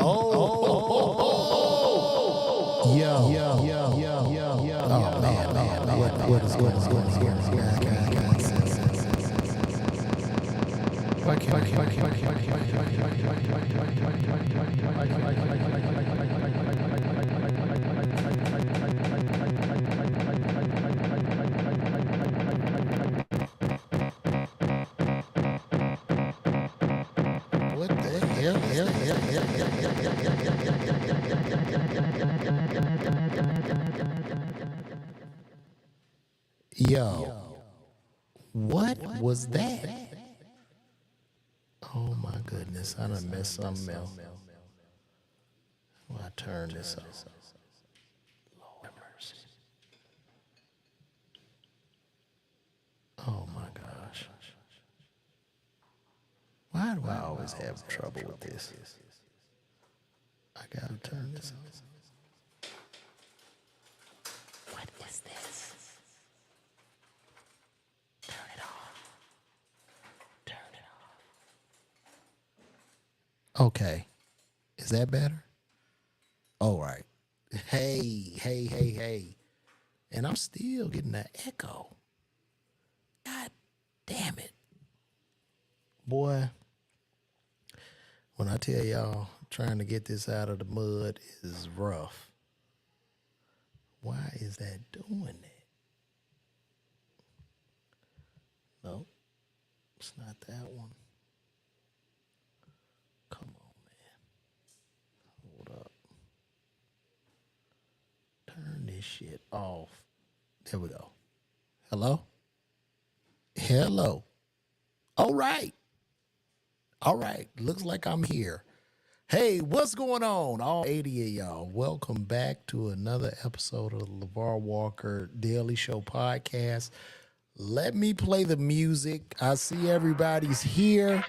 Oh man. What is going on here? Why what the Yo, what was that? Oh my goodness, I done messed something else. Well, I turn this off. Lord have mercy. Oh my gosh. Why do I always have trouble with this? I gotta turn this off. What is this? Turn it off. Turn it off. Okay. Is that better? All right. Hey. And I'm still getting that echo. God damn it. Boy, when I tell y'all trying to get this out of the mud is rough. Why is that doing that? No, it's not that one. Come on, man. Hold up. Turn this shit off. There we go. Hello? Hello. All right. Looks like I'm here. Hey, what's going on? All 80 of y'all. Welcome back to another episode of the LaVar Walker Daily Show podcast. Let me play the music. I see everybody's here.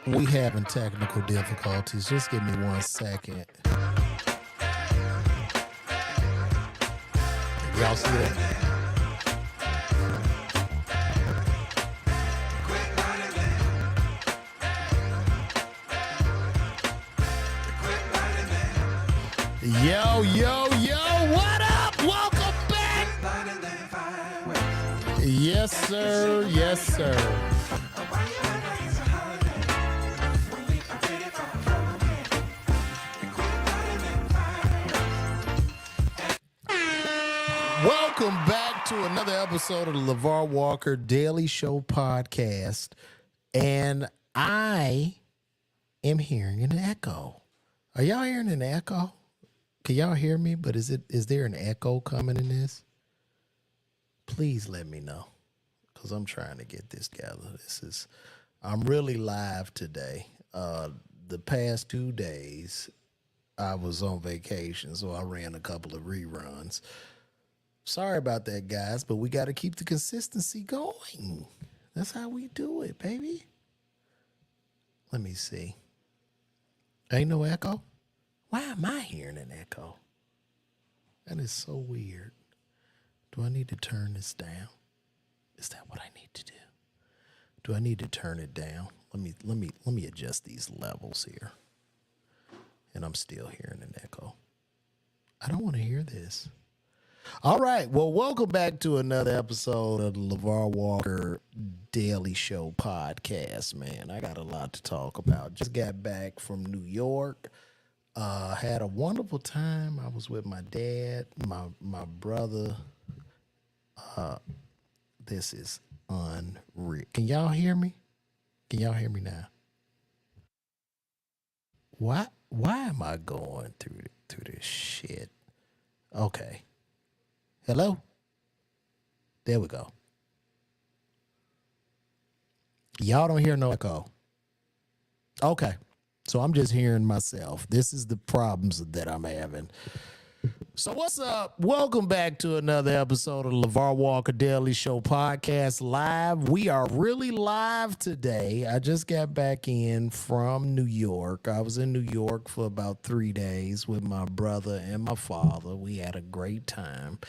We having technical difficulties. Just give me 1 second. Y'all see that? Yo, what up? Welcome back. Yes, sir. Welcome back to another episode of the LaVar Walker Daily Show podcast. And I am hearing an echo. Are y'all hearing an echo? Can y'all hear me? But is there an echo coming in this? Please let me know, because I'm trying to get this together. I'm really live today. The past 2 days, I was on vacation, so I ran a couple of reruns. Sorry about that, guys, but we got to keep the consistency going. That's how we do it, baby. Let me see. Ain't no echo? Why am I hearing an echo? That is so weird. Do I need to turn this down? Is that what I need to do? Do I need to turn it down? Let me adjust these levels here. And I'm still hearing an echo. I don't want to hear this. All right. Well, welcome back to another episode of the LaVar Walker Daily Show podcast, man. I got a lot to talk about. Just got back from New York. Had a wonderful time. I was with my dad, my brother. This is unreal. Can y'all hear me? Can y'all hear me now? Why am I going through this shit? Okay. Hello? There we go. Y'all don't hear no echo. Okay. So I'm just hearing myself. This is the problems that I'm having. So what's up? Welcome back to another episode of LaVar Walker Daily Show Podcast Live. We are really live today. I just got back in from New York. I was in New York for about 3 days with my brother and my father. We had a great time.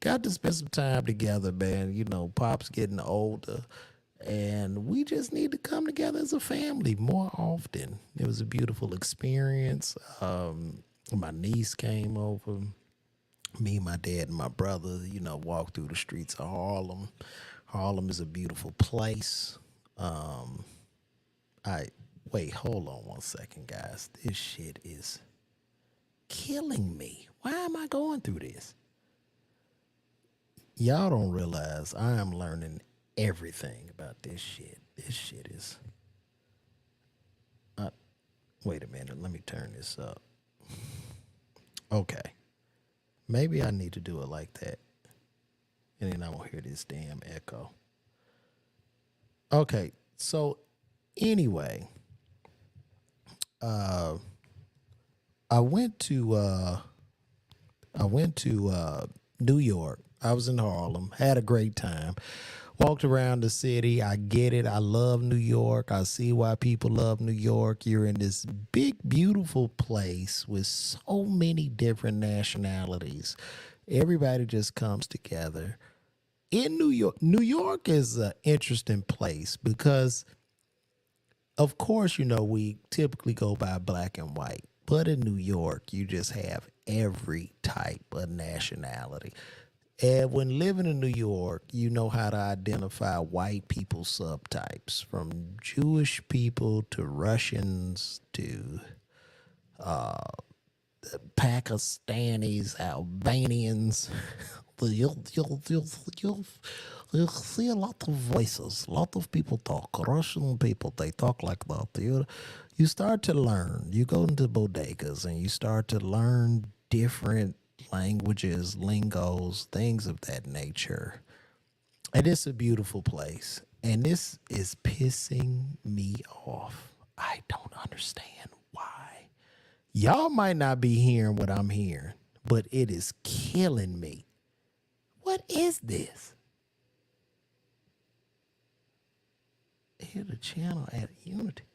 Got to spend some time together, man. You know, Pop's getting older, and we just need to come together as a family more often. It was a beautiful experience. My niece came over. Me, my dad, and my brother, you know, walked through the streets of Harlem. Harlem is a beautiful place. I wait, hold on one second, guys. This shit is killing me. Why am I going through this? Y'all don't realize I am learning everything about this shit. This shit is. Wait a minute. Let me turn this up. Okay. Maybe I need to do it like that. And then I won't hear this damn echo. Okay. So anyway, I went to New York. I was in Harlem, had a great time. Walked around the city. I get it. I love New York. I see why people love New York. You're in this big, beautiful place with so many different nationalities. Everybody just comes together. In New York, New York is an interesting place because, of course, you know, we typically go by black and white. But in New York, you just have every type of nationality. And when living in New York, you know how to identify white people subtypes, from Jewish people to Russians to Pakistanis, Albanians. You'll see a lot of voices. A lot of people talk. Russian people, they talk like that. You start to learn. You go into bodegas and you start to learn different languages, lingos, things of that nature. And it's a beautiful place. And this is pissing me off. I don't understand why. Y'all might not be hearing what I'm hearing, but it is killing me. What is this? Here the channel at Unity.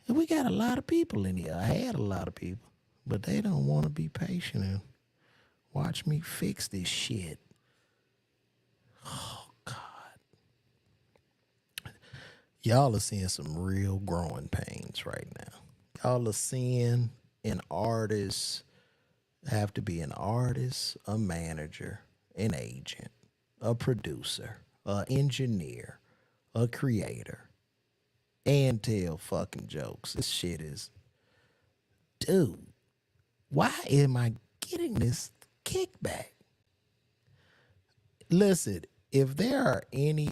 And we got a lot of people in here. I had a lot of people, but they don't want to be patient and watch me fix this shit. Oh, God. Y'all are seeing some real growing pains right now. Y'all are seeing an artist have to be an artist, a manager, an agent, a producer, an engineer, a creator, and tell fucking jokes. This shit is, dude, why am I getting this kickback? Listen, if there are any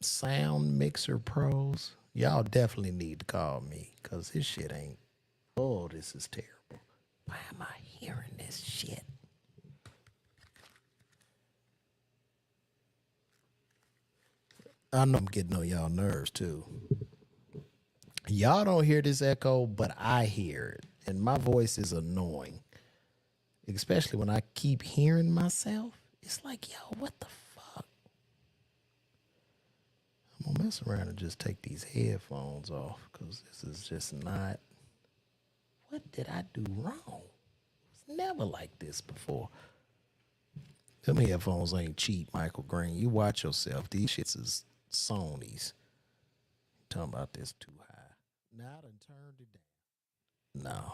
sound mixer pros, y'all definitely need to call me, because this shit ain't, oh, this is terrible. Why am I hearing this shit? I know I'm getting on y'all nerves too. Y'all don't hear this echo, but I hear it. And my voice is annoying. Especially when I keep hearing myself. It's like, yo, what the fuck? I'm gonna mess around and just take these headphones off, because this is just not. What did I do wrong? It's never like this before. Them headphones ain't cheap, Michael Green. You watch yourself. These shits is Sony's. Talking about this too high. Now I done turned it down. No.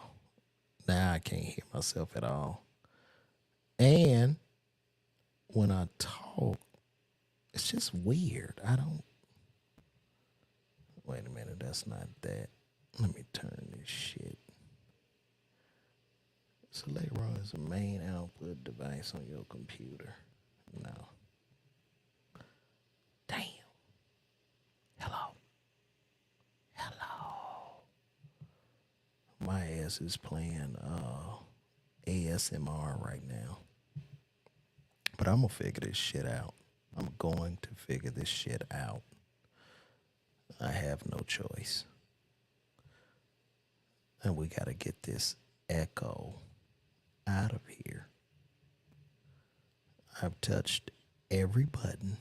Now I can't hear myself at all. And when I talk, it's just weird. I don't. Wait a minute. That's not that. Let me turn this shit. Select run as a main output device on your computer. No. Damn. Hello. Hello. My ass is playing ASMR right now. But I'm going to figure this shit out. I'm going to figure this shit out. I have no choice. And we got to get this echo out of here. I've touched every button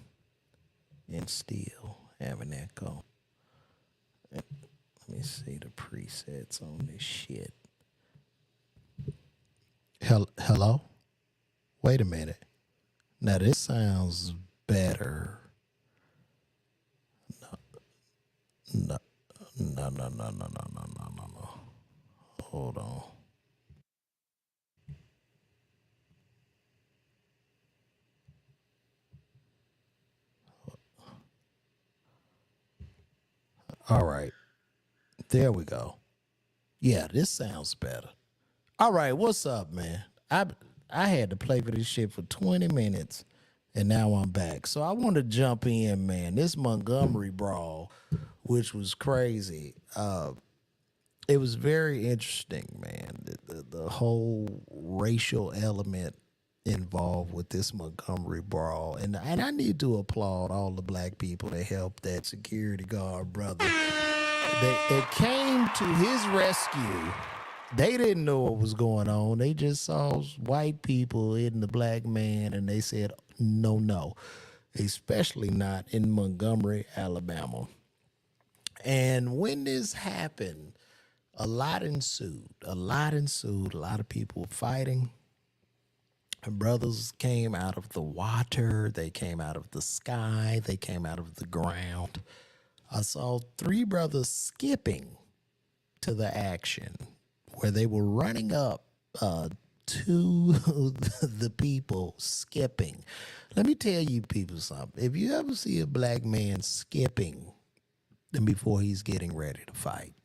and still have an echo. Let me see the presets on this shit. Hello? Wait a minute. Now this sounds better. No, no. Hold on. All right. There we go. Yeah, this sounds better. All right, what's up, man? I had to play for this shit for 20 minutes and now I'm back. So I want to jump in, man. This Montgomery brawl, which was crazy. It was very interesting, man. The whole racial element involved with this Montgomery brawl, and I need to applaud all the black people that helped that security guard brother. They came to his rescue. They didn't know what was going on. They just saw white people hitting the black man, and they said, "No, no," especially not in Montgomery, Alabama. And when this happened, a lot ensued. A lot ensued. A lot of people fighting. And brothers came out of the water. They came out of the sky. They came out of the ground. I saw three brothers skipping to the action where they were running up to the people skipping. Let me tell you people something. If you ever see a black man skipping before he's getting ready to fight,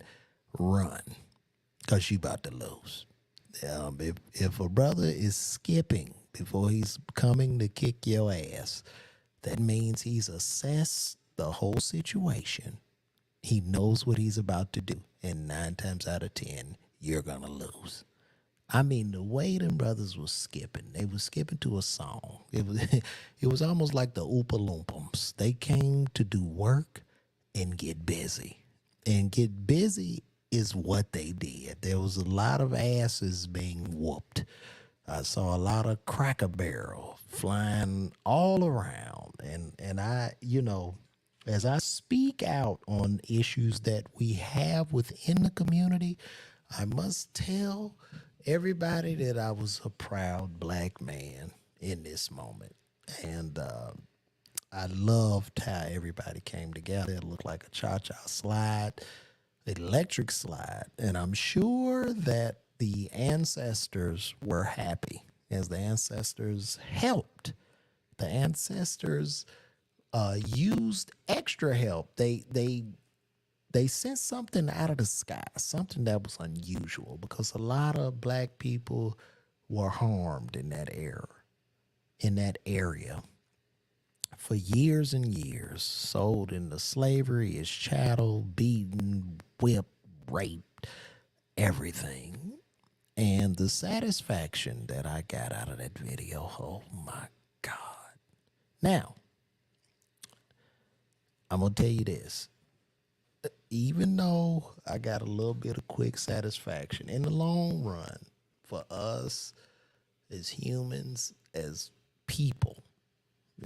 run, because you about to lose. If a brother is skipping before he's coming to kick your ass, that means he's assessed the whole situation. He knows what he's about to do. And 9 times out of 10, you're going to lose. I mean, the way them brothers was skipping, they was skipping to a song. It was almost like the Oompa Loompas. They came to do work and get busy. And get busy is what they did. There was a lot of asses being whooped. I saw a lot of Cracker Barrel flying all around. And I, as I speak out on issues that we have within the community, I must tell everybody that I was a proud black man in this moment. And I loved how everybody came together. It looked like a cha-cha slide, electric slide. And I'm sure that the ancestors were happy as the ancestors helped. The ancestors used extra help. They sent something out of the sky, something that was unusual, because a lot of black people were harmed in that area for years and years, sold into slavery as chattel, beaten, whipped, raped, everything. And the satisfaction that I got out of that video, oh my God. Now, I'm going to tell you this. Even though I got a little bit of quick satisfaction, in the long run, for us as humans, as people,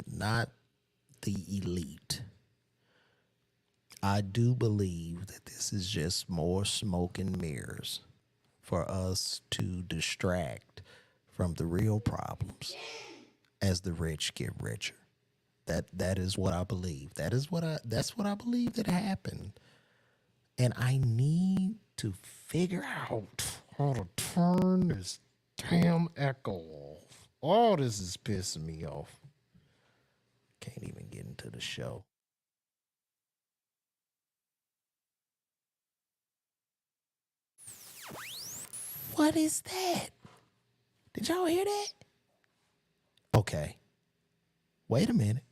not the elite, I do believe that this is just more smoke and mirrors for us to distract from the real problems as the rich get richer. That is what I believe. That's what I believe that happened. And I need to figure out how to turn this damn echo off. All this is pissing me off. Can't even get into the show. What is that? Did y'all hear that? Okay. Wait a minute.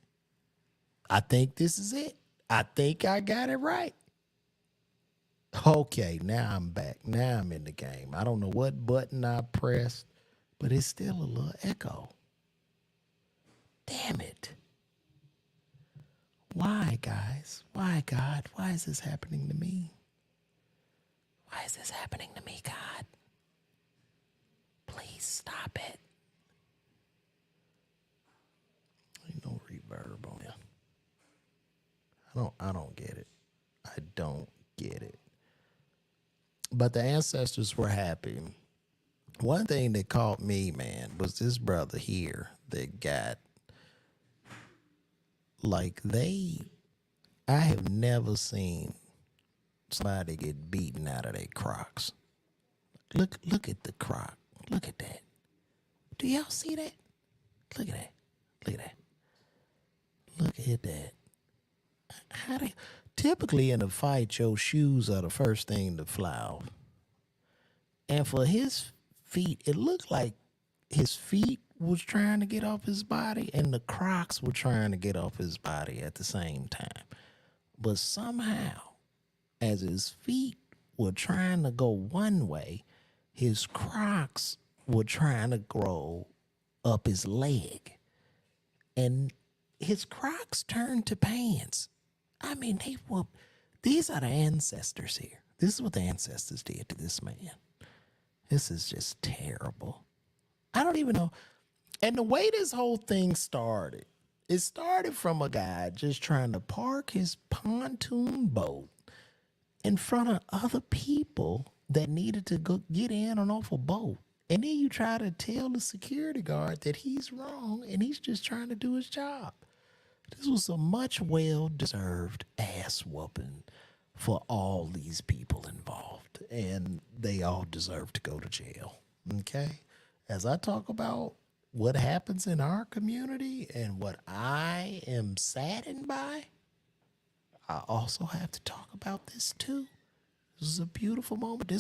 I think this is it. I think I got it right. Okay, now I'm back. Now I'm in the game. I don't know what button I pressed, but it's still a little echo. Damn it. Why, guys? Why, God? Why is this happening to me? Why is this happening to me, God? Please. stop it. Ain't no reverb on there. I don't get it. I don't get it. But the ancestors were happy. One thing that caught me, man, was this brother here that got like I have never seen somebody get beaten out of their Crocs. Look at the Croc. Look at that. Do y'all see that? Look at that. Look at that. Look at that. Typically in a fight, your shoes are the first thing to fly off. And for his feet, it looked like his feet was trying to get off his body and the Crocs were trying to get off his body at the same time. But somehow, as his feet were trying to go one way, his Crocs were trying to grow up his leg. And his Crocs turned to pants. I mean, these are the ancestors here. This is what the ancestors did to this man. This is just terrible. I don't even know. And the way this whole thing started, it started from a guy just trying to park his pontoon boat in front of other people that needed to go get in and off a boat. And then you try to tell the security guard that he's wrong and he's just trying to do his job. This was a much well-deserved ass whooping for all these people involved. And they all deserve to go to jail. Okay? As I talk about what happens in our community and what I am saddened by, I also have to talk about this too. This is a beautiful moment.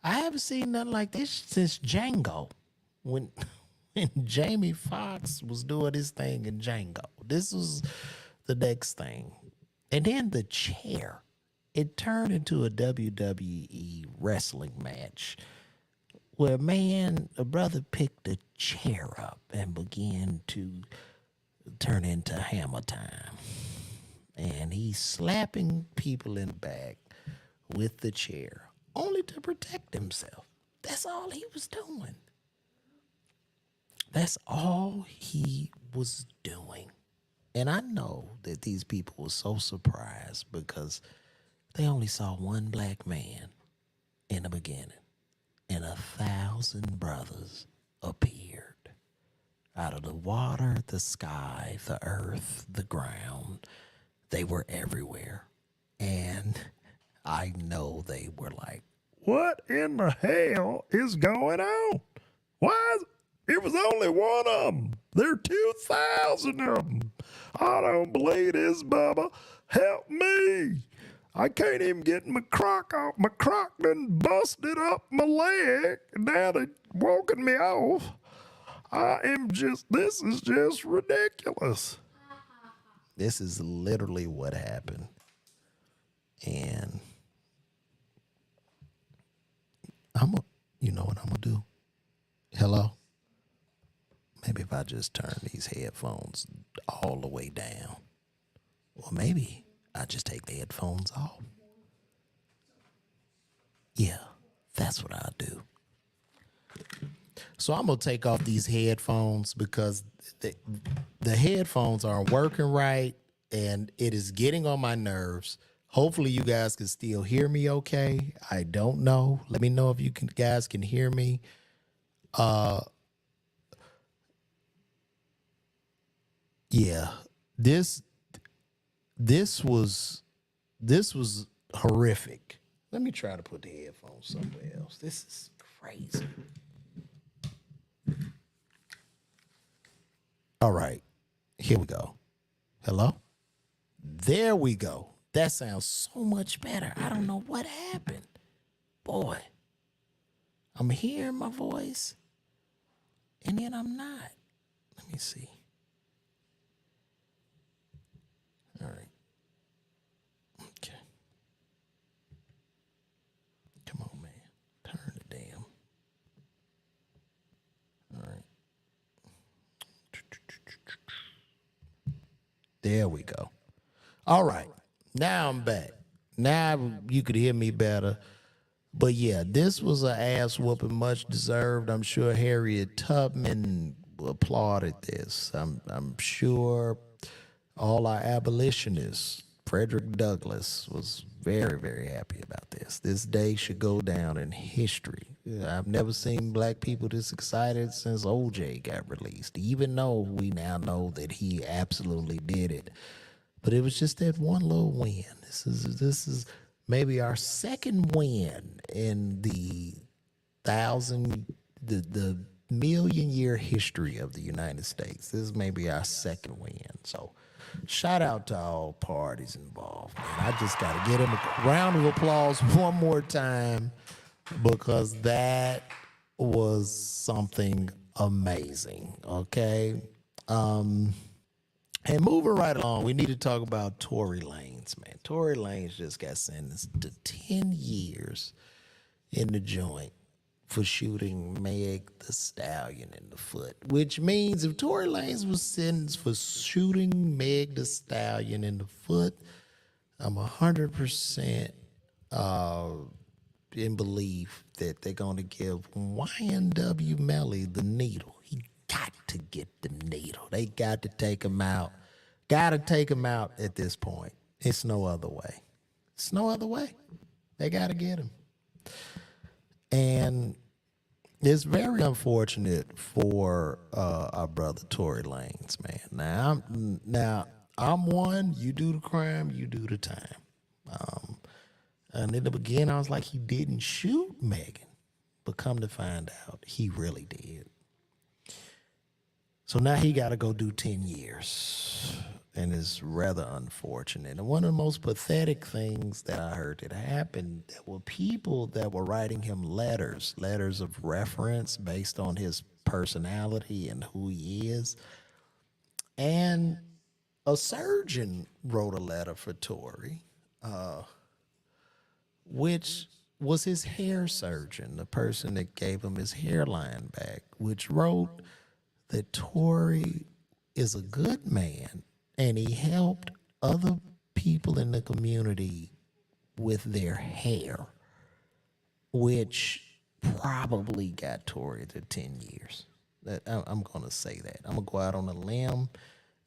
I haven't seen nothing like this since Django. When Jamie Foxx was doing his thing in Django. This was the next thing. And then the chair. It turned into a WWE wrestling match where, man, a brother picked a chair up and began to turn into Hammer Time. And he's slapping people in the back with the chair, only to protect himself. That's all he was doing. That's all he was doing. And I know that these people were so surprised because they only saw one black man in the beginning. And 1,000 brothers appeared out of the water, the sky, the earth, the ground. They were everywhere. And I know they were like, what in the hell is going on? Why is it was only one of them. There are 2,000 of them. I don't believe this, Bubba. Help me. I can't even get my crock off. My crock done busted up my leg. Now they walking me off. This is just ridiculous. This is literally what happened. And you know what I'm going to do? Hello? Maybe if I just turn these headphones all the way down. Or maybe I just take the headphones off. Yeah, that's what I'll do. So I'm going to take off these headphones because the headphones aren't working right and it is getting on my nerves. Hopefully you guys can still hear me okay. I don't know. Let me know if guys can hear me. Yeah, this was horrific. Let me try to put the headphones somewhere else. This is crazy. All right, here we go. Hello? There we go. That sounds so much better. I don't know what happened. Boy, I'm hearing my voice, and then I'm not. Let me see. All right. Okay. Come on, man. Turn it down. All right. There we go. All right. Now I'm back. Now you could hear me better. But yeah, this was an ass whooping, much deserved. I'm sure Harriet Tubman applauded this. I'm sure all our abolitionists, Frederick Douglass, was very, very happy about this. This day should go down in history. I've never seen black people this excited since OJ got released, even though we now know that he absolutely did it. But it was just that one little win. This is maybe our second win in the million year history of the United States. This is maybe our second win. So shout out to all parties involved. Man, I just got to get him a round of applause one more time because that was something amazing. Okay. And moving right along, we need to talk about Torey Lanez, man. Torey Lanez just got sentenced to 10 years in the joint for shooting Meg the Stallion in the foot, which means if Torey Lanez was sentenced for shooting Meg the Stallion in the foot, I'm 100% in belief that they're going to give YNW Melly the needle. He got to get the needle. They got to take him out. Got to take him out at this point. It's no other way. It's no other way. They got to get him. And it's very unfortunate for our brother Torey Lanez, man. Now I'm one. You do the crime, you do the time. And in the beginning, I was like, he didn't shoot Megan, but come to find out, he really did. So now he got to go do 10 years, and it's rather unfortunate. And one of the most pathetic things that I heard that happened, there were people that were writing him letters of reference based on his personality and who he is. And a surgeon wrote a letter for Torey, which was his hair surgeon, the person that gave him his hairline back, which wrote that Torey is a good man and he helped other people in the community with their hair, which probably got Torey to 10 years. I'm going to say that. I'm going to go out on a limb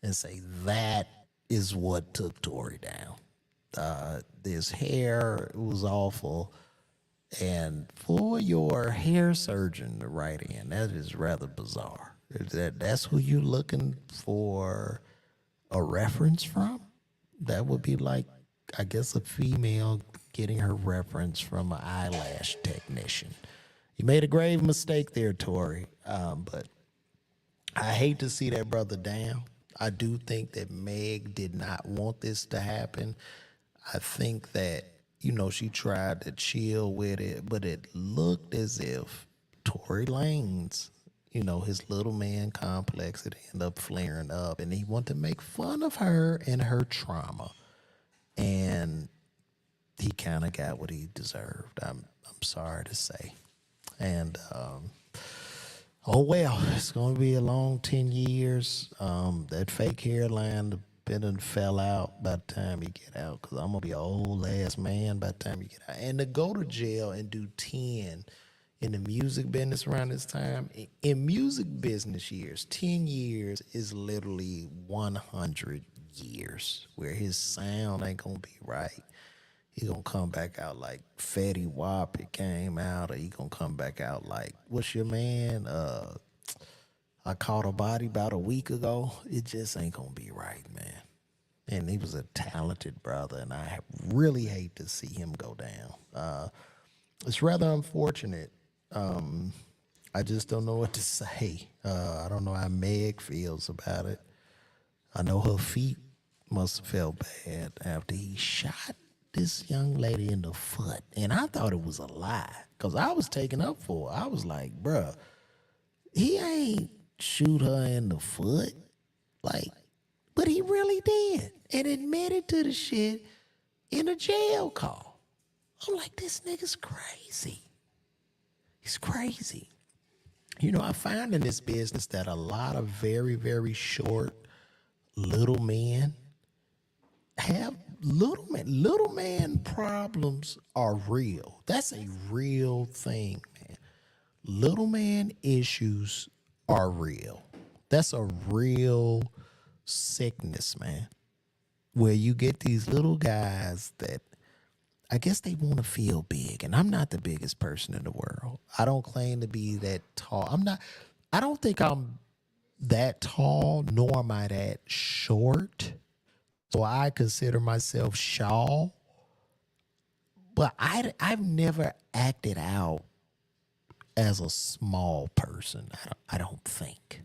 and say that is what took Torey down. His hair was awful. And for your hair surgeon to write in, that is rather bizarre. That's who you're looking for a reference from? That would be like, I guess, a female getting her reference from an eyelash technician. You made a grave mistake there, Torey. But I hate to see that brother down. I do think that Meg did not want this to happen. I think that, she tried to chill with it, but it looked as if Torey Lanez, his little man complex, it ended up flaring up, and he wanted to make fun of her and her trauma. And he kind of got what he deserved. I'm sorry to say. And oh well, it's going to be a long 10 years. That fake hairline done fell out by the time you get out, because I'm going to be an old ass man by the time you get out. And to go to jail and do 10 in the music business around this time, in music business years, 10 years is literally 100 years where his sound ain't going to be right. He gonna come back out like Fetty Wap it came out, or he gonna come back out like, what's your man? I caught a body about a week ago. It just ain't gonna be right, man. And he was a talented brother, and I really hate to see him go down. It's rather unfortunate. I just don't know what to say. I don't know how Meg feels about it. I know her feet must have felt bad after he shot this young lady in the foot. And I thought it was a lie, because I was taken up for it. I was like, bruh, he ain't shoot her in the foot. Like, but he really did. And admitted to the shit in a jail call. I'm like, this nigga's crazy. He's crazy. I find in this business that a lot of very, very short little men have little man problems are real. That's a real thing, man. Little man issues are real. That's a real sickness, man. Where you get these little guys that I guess they want to feel big. And I'm not the biggest person in the world. I don't claim to be that tall. I don't think I'm that tall, nor am I that short. So I consider myself shawl. But I've never acted out as a small person. I don't think.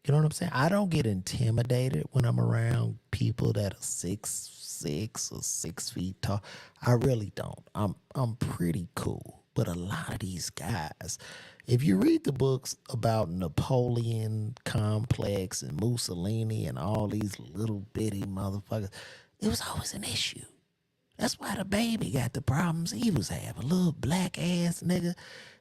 You know what I'm saying? I don't get intimidated when I'm around people that are 6'6" or 6 feet tall. I really don't. I'm pretty cool. But a lot of these guys, if you read the books about Napoleon complex and Mussolini and all these little bitty motherfuckers, it was always an issue. That's why the baby got the problems he was having. A little black ass nigga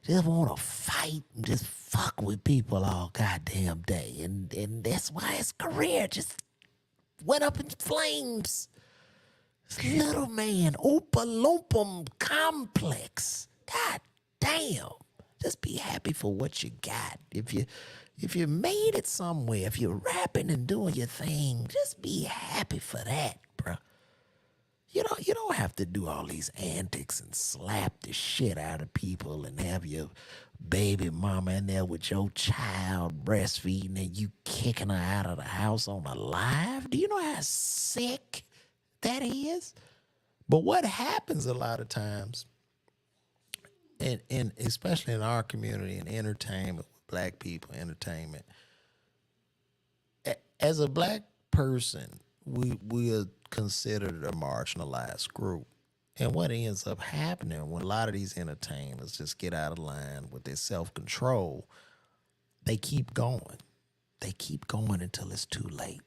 just want to fight and just fuck with people all goddamn day. And that's why his career just went up in flames. This little man, Oompa Loompa complex. God damn. Just be happy for what you got. If you made it somewhere, if you're rapping and doing your thing, just be happy for that, bro. You don't have to do all these antics and slap the shit out of people and have your baby mama in there with your child breastfeeding and you kicking her out of the house on a live. Do you know how sick that is? But what happens a lot of times, and especially in our community and entertainment, with black people entertainment, as a black person, we are considered a marginalized group. And what ends up happening when a lot of these entertainers just get out of line with their self-control, they keep going. They keep going until it's too late,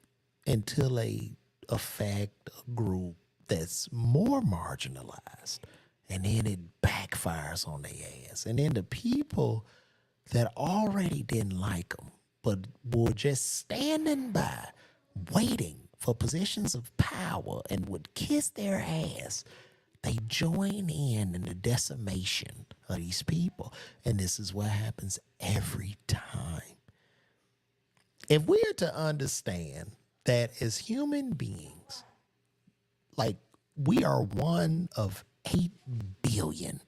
until they affect a group that's more marginalized. And then it backfires on their ass. And then the people that already didn't like them, but were just standing by, waiting for positions of power and would kiss their ass, they join in the decimation of these people. And this is what happens every time. If we are to understand that as human beings, like we are one of 8 billion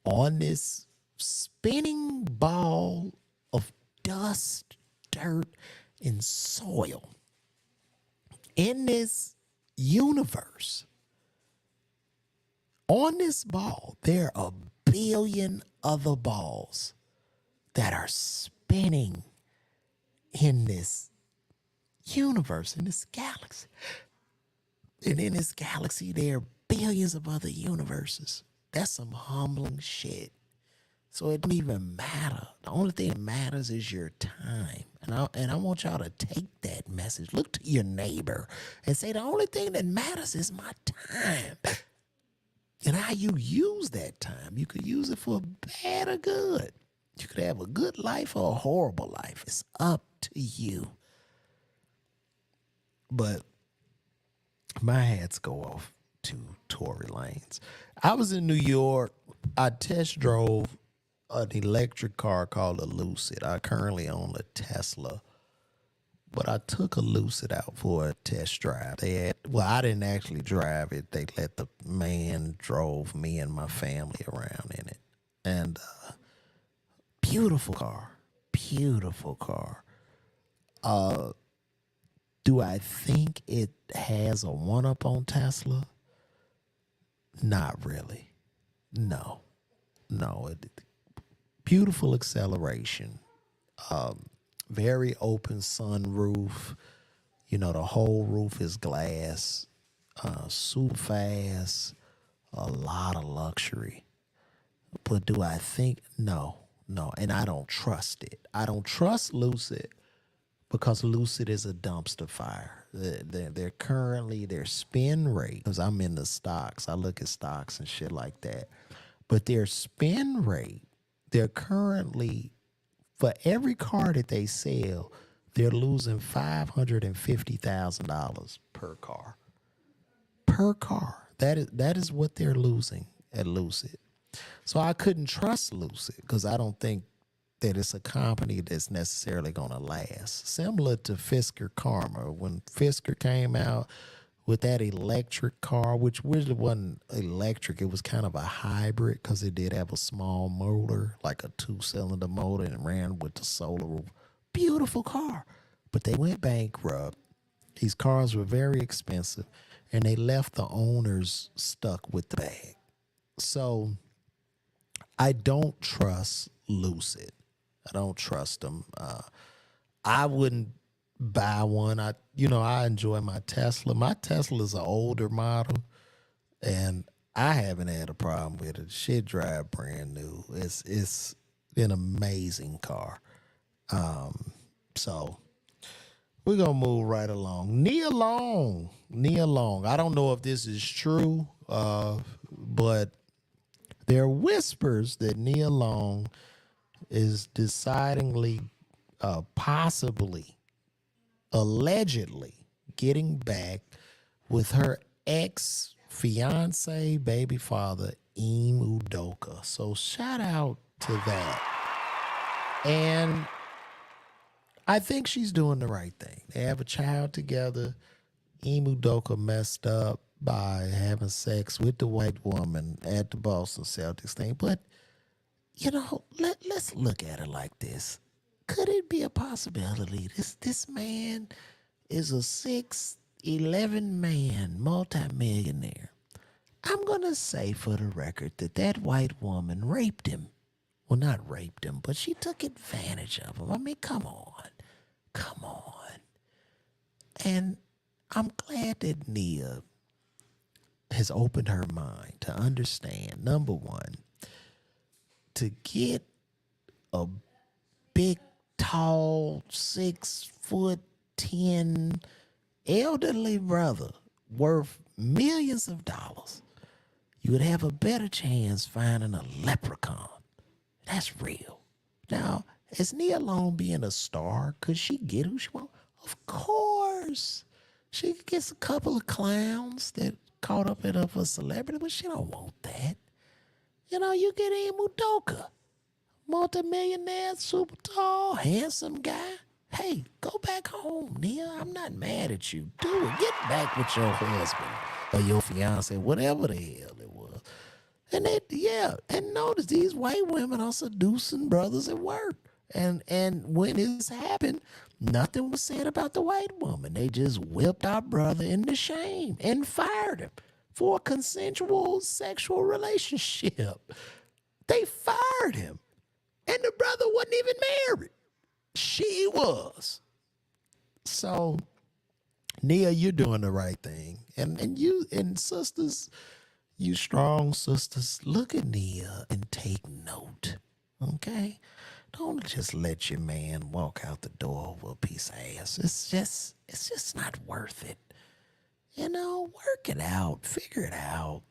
on this spinning ball of dust, dirt, and soil. In this universe, on this ball, there are a billion other balls that are spinning in this universe, in this galaxy. And in this galaxy, there are billions of other universes. That's some humbling shit. So it don't even matter. The only thing that matters is your time. And I want y'all to take that message. Look to your neighbor and say, the only thing that matters is my time. And how you use that time. You could use it for bad or good. You could have a good life or a horrible life. It's up to you. But my hats go off to Torey Lanez. I was in New York. I test drove an electric car called a Lucid. I currently own a Tesla, but I took a Lucid out for a test drive. I didn't actually drive it. They let the man drove me and my family around in it. And beautiful car. Do I think it has a one-up on Tesla? Not really. No. Beautiful acceleration. Very open sunroof. You know, the whole roof is glass. Super fast. A lot of luxury. But do I think? No. And I don't trust it. I don't trust Lucid because Lucid is a dumpster fire. They're currently, their spin rate, because I'm in the stocks. I look at stocks and shit like that. But their spin rate, they're currently, for every car that they sell, they're losing $550,000 per car. per car. That is what they're losing at Lucid. So I couldn't trust Lucid because I don't think that it's a company that's necessarily going to last. Similar to Fisker Karma. When Fisker came out with that electric car, which really wasn't electric, it was kind of a hybrid because it did have a small motor, like a 2-cylinder motor, and ran with the solar. Beautiful car. But they went bankrupt. These cars were very expensive, and they left the owners stuck with the bag. So I don't trust Lucid. I don't trust them. I wouldn't buy one. I enjoy my Tesla. My Tesla is an older model, and I haven't had a problem with it. Shit drive brand new. It's an amazing car. So we're gonna move right along. Nia Long. I don't know if this is true, but there are whispers that Nia Long is decidingly, possibly, allegedly getting back with her ex-fiance, baby father, Ime Udoka. So shout out to that. And I think she's doing the right thing. They have a child together. Ime Udoka messed up by having sex with the white woman at the Boston Celtics thing. But, let's look at it like this. Could it be a possibility this man is a 6'11" man, multimillionaire? I'm going to say for the record that white woman raped him. Well, not raped him, but she took advantage of him. I mean, come on. And I'm glad that Nia has opened her mind to understand, number one, to get a big, tall, 6'10" elderly brother worth millions of dollars, you would have a better chance finding a leprechaun. That's real. Now, is Nia Long being a star? Could she get who she wants? Of course. She gets a couple of clowns that caught up in her for celebrity, but she don't want that. You get Ime Udoka, multimillionaire, super tall, handsome guy. Hey, go back home, Nia. I'm not mad at you. Do it. Get back with your husband or your fiance, whatever the hell it was. And notice these white women are seducing brothers at work. And when this happened, nothing was said about the white woman. They just whipped our brother into shame and fired him for a consensual sexual relationship. They fired him. And the brother wasn't even married. She was. So, Nia, you're doing the right thing. And you and sisters, you strong sisters, look at Nia and take note. Okay? Don't just let your man walk out the door with a piece of ass. It's just not worth it. Work it out. Figure it out.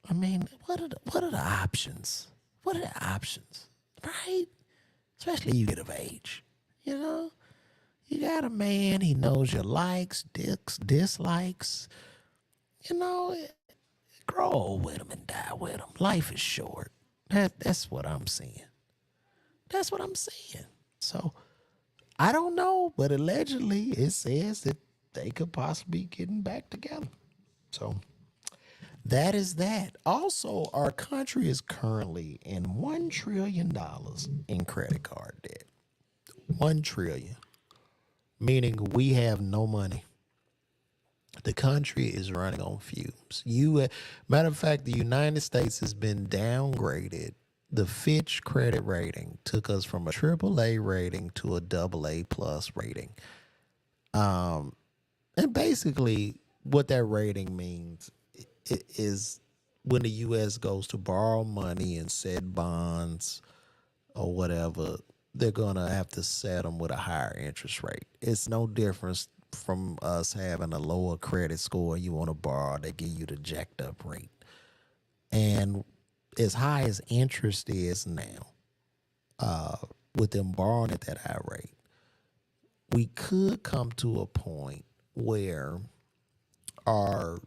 I mean, what are the options? What are the options? Right? Especially you get of age. You got a man, he knows your likes, dislikes. Grow old with him and die with him. Life is short. That's what I'm saying. That's what I'm saying. So, I don't know, but allegedly it says that they could possibly be getting back together. So, that is that. Also, our country is currently in $1 trillion in credit card debt. $1 trillion. Meaning we have no money. The country is running on fumes. Matter of fact, the United States has been downgraded. The Fitch credit rating took us from a AAA rating to a AA plus rating. And basically what that rating means is when the U.S. goes to borrow money and set bonds or whatever, they're going to have to set them with a higher interest rate. It's no difference from us having a lower credit score. You want to borrow, they give you the jacked up rate. And as high as interest is now, with them borrowing at that high rate, we could come to a point where our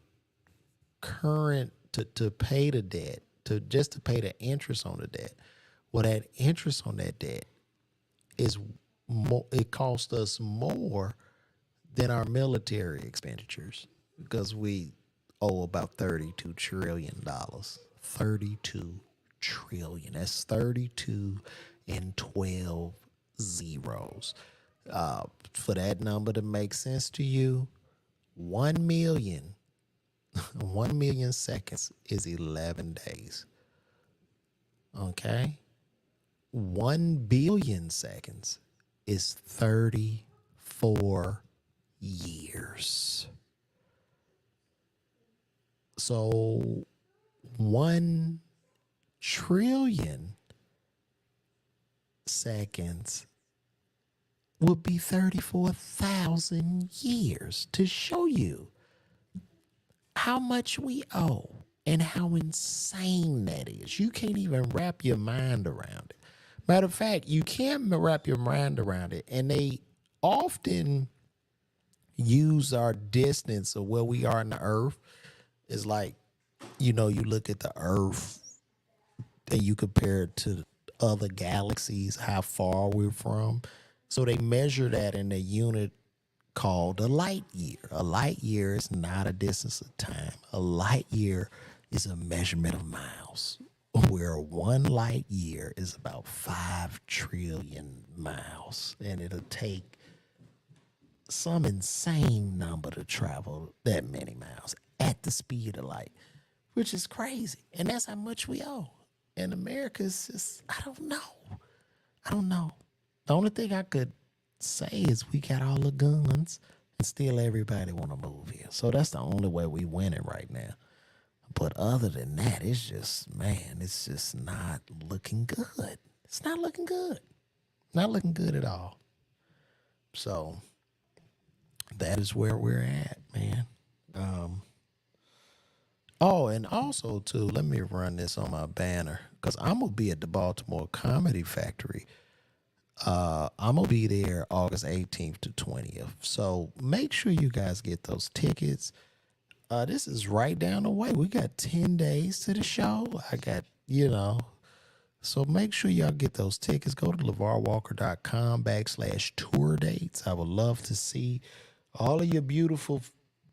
current to pay the debt, to pay the interest on the debt. Well, that interest on that debt is more, it costs us more than our military expenditures because we owe about $32 trillion. 32 trillion. That's 32 and 12 zeros. For that number to make sense to you, 1 million, 1 million seconds is 11 days. Okay? 1 billion seconds is 34 years. So 1 trillion seconds would be 34,000 years, to show you how much we owe and how insane that is. You can't even wrap your mind around it. Matter of fact, you can't wrap your mind around it. And they often use our distance of where we are in the earth. It's like, you look at the earth and you compare it to other galaxies, how far we're from. So they measure that in a unit called a light year. A light year is not a distance of time. A light year is a measurement of miles, where 1 light year is about 5 trillion miles. And it'll take some insane number to travel that many miles at the speed of light, which is crazy. And that's how much we owe. And America is just, I don't know. The only thing I could say is we got all the guns and still everybody want to move here. So that's the only way we winning right now. But other than that, it's just, man, it's just not looking good. It's not looking good. Not looking good at all. So that is where we're at, man. Oh, and also, too, let me run this on my banner because I'm going to be at the Baltimore Comedy Factory. I'm going to be there August 18th to 20th. So make sure you guys get those tickets. This is right down the way. We got 10 days to the show. I got, so make sure y'all get those tickets. Go to LaVarWalker.com/tour dates. I would love to see all of your beautiful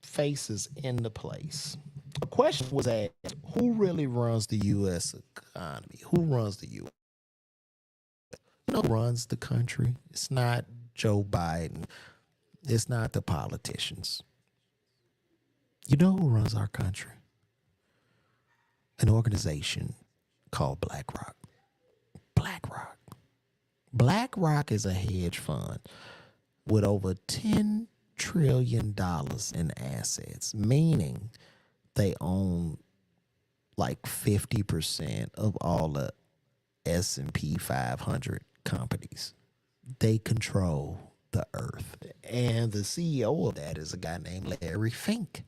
faces in the place. A question was asked, who really runs the U.S. economy? Who runs the U.S.? Who runs the country? It's not Joe Biden. It's not the politicians. You know who runs our country? An organization called BlackRock. BlackRock. BlackRock is a hedge fund with over $10 trillion in assets, meaning they own like 50% of all the S&P 500 companies. They control the earth. And the CEO of that is a guy named Larry Fink.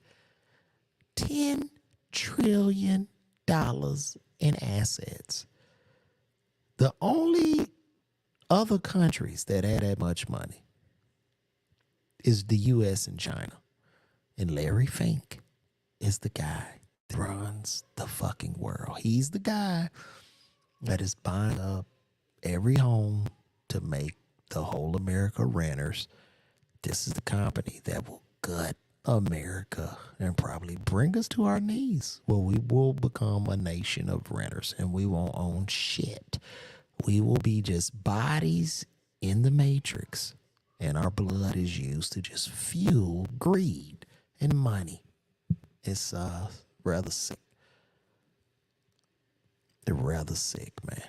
$10 trillion in assets. The only other countries that had that much money is the U.S. and China. And Larry Fink is the guy that runs the fucking world. He's the guy that is buying up every home to make the whole America renters. This is the company that will gut America and probably bring us to our knees, where we will become a nation of renters and we won't own shit. We will be just bodies in the matrix, and our blood is used to just fuel greed and money. It's rather sick. They're rather sick, man.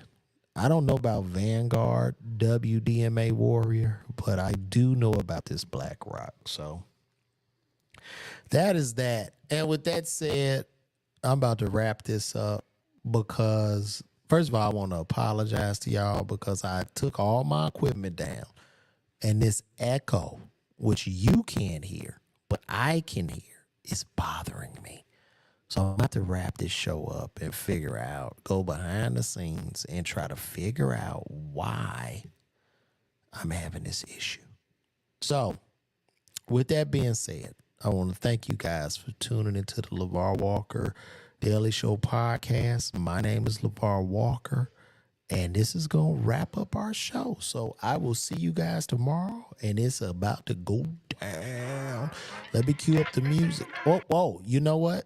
I don't know about Vanguard, WDMA Warrior, but I do know about this BlackRock. So that is that. And with that said, I'm about to wrap this up because, first of all, I want to apologize to y'all because I took all my equipment down. And this echo, which you can't hear, but I can hear, is bothering me. So I'm about to wrap this show up and figure out, go behind the scenes and try to figure out why I'm having this issue. So with that being said, I want to thank you guys for tuning into the LaVar Walker Daily Show podcast. My name is LaVar Walker, and this is going to wrap up our show. So I will see you guys tomorrow, and it's about to go down. Let me cue up the music. Whoa, you know what?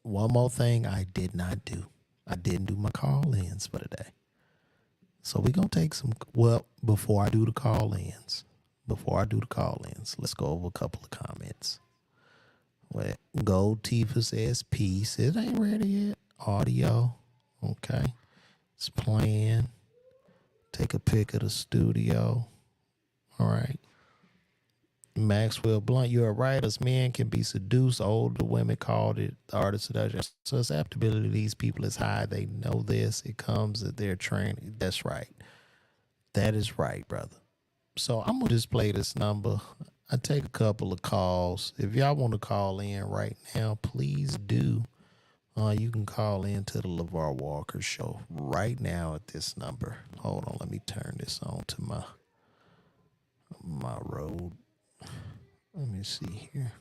One more thing I did not do. I didn't do my call-ins for today. So we're going to take some, before I do the call-ins, let's go over a couple of comments. Well, Gold Tifa says, peace. It ain't ready yet. Audio. Okay. It's playing. Take a pic of the studio. All right. Maxwell Blunt, you're right. Us men can be seduced. Older women called it the art of seduction. So susceptibility of these people is high. They know this. It comes at their training. That's right. That is right, brother. So I'm going to just play this number. I take a couple of calls. If y'all want to call in right now, please do. You can call in to the LaVar Walker Show right now at this number. Hold on, let me turn this on to my road. Let me see here.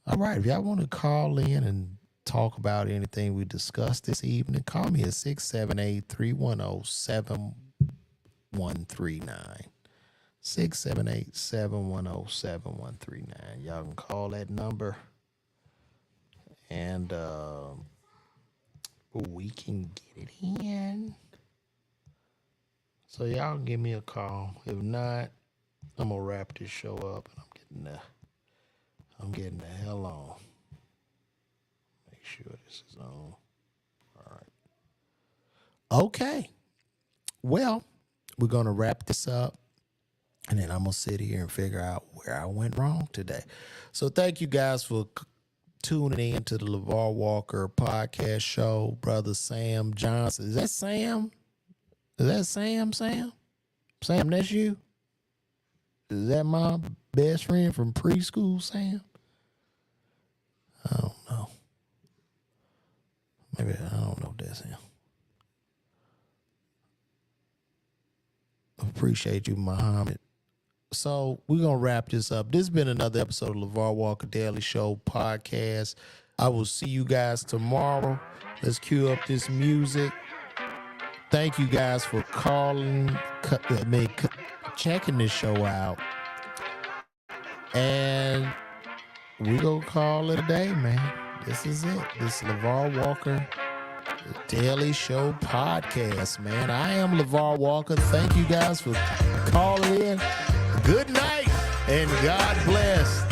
All right, if y'all want to call in and talk about anything we discussed this evening, call me at 678-310-7139. 678-710-7139. Y'all can call that number, and we can get it in. So y'all give me a call. If not, I'm gonna wrap this show up, and I'm getting the hell on. Make sure this is on. All right. Okay. Well, we're gonna wrap this up. And then I'm going to sit here and figure out where I went wrong today. So thank you guys for tuning in to the LaVar Walker podcast show. Brother Sam Johnson. Is that Sam? Sam, that's you? Is that my best friend from preschool, Sam? I don't know. Maybe I don't know if that's him. Appreciate you, Muhammad. So we're going to wrap this up. This has been another episode of LaVar Walker Daily Show podcast. I will see you guys tomorrow. Let's cue up this music. Thank you guys for calling, checking this show out. And we're going to call it a day, man. This is it. This is LaVar Walker Daily Show podcast, man. I am LaVar Walker. Thank you guys for calling in. Good night and God bless.